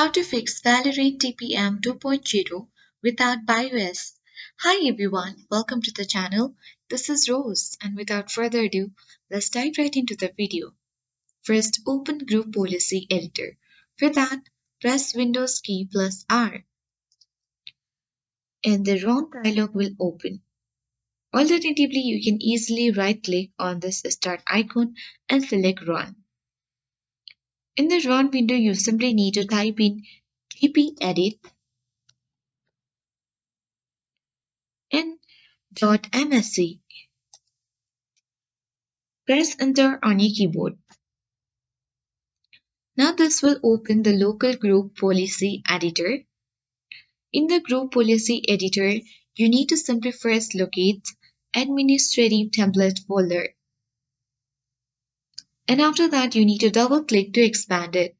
How to fix Valorant TPM 2.0 without BIOS. Hi everyone, welcome to the channel. This is Rose, and without further ado, let's dive right into the video. First, open Group Policy Editor. For that, press Windows key plus R, and the Run dialog will open. Alternatively, you can easily right-click on this start icon and select Run. In the Run window, you simply need to type in gpedit.msc. Press Enter on your keyboard. Now this will open the local group policy editor. In the group policy editor, you need to simply first locate administrative template folder. And after that, you need to double click to expand it.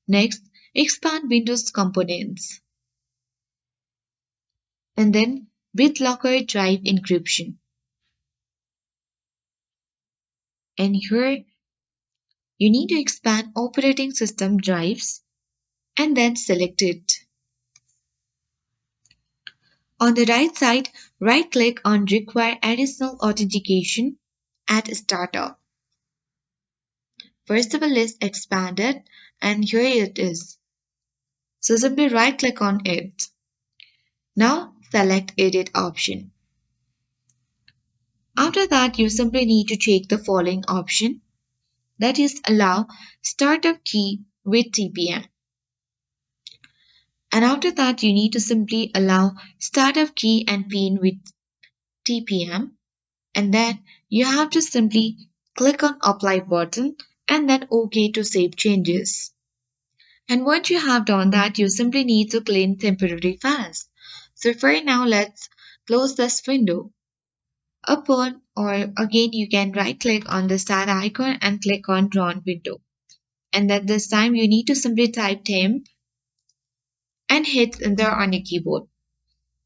Next, expand Windows components. And then BitLocker drive encryption. And here, you need to expand operating system drives and then select it. On the right side, right-click on Require Additional Authentication at Startup. First of all is expanded, and here it is. So simply right-click on it. Now select Edit option. After that, you simply need to check the following option, that is Allow Startup Key with TPM. And after that, you need to simply allow Startup Key and PIN with TPM. And then you have to simply click on Apply button and then OK to save changes. And once you have done that, you simply need to clean temporary files. So for now, let's close this window. Upon or again, you can right click on the start icon and click on Run window. And then this time you need to simply type temp and hit enter on your keyboard.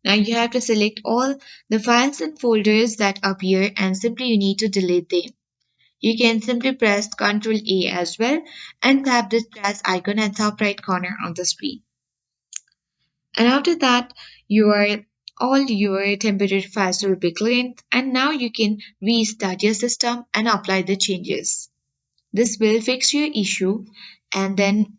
Now you have to select all the files and folders that appear and simply you need to delete them. You can simply press Ctrl A as well and tap this plus icon at top right corner on the screen. And after that, all your temporary files will be cleaned, and now you can restart your system and apply the changes. This will fix your issue, and then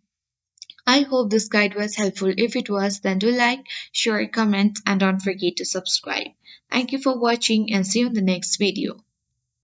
I hope this guide was helpful. If it was, then do like, share, comment, and don't forget to subscribe. Thank you for watching and see you in the next video.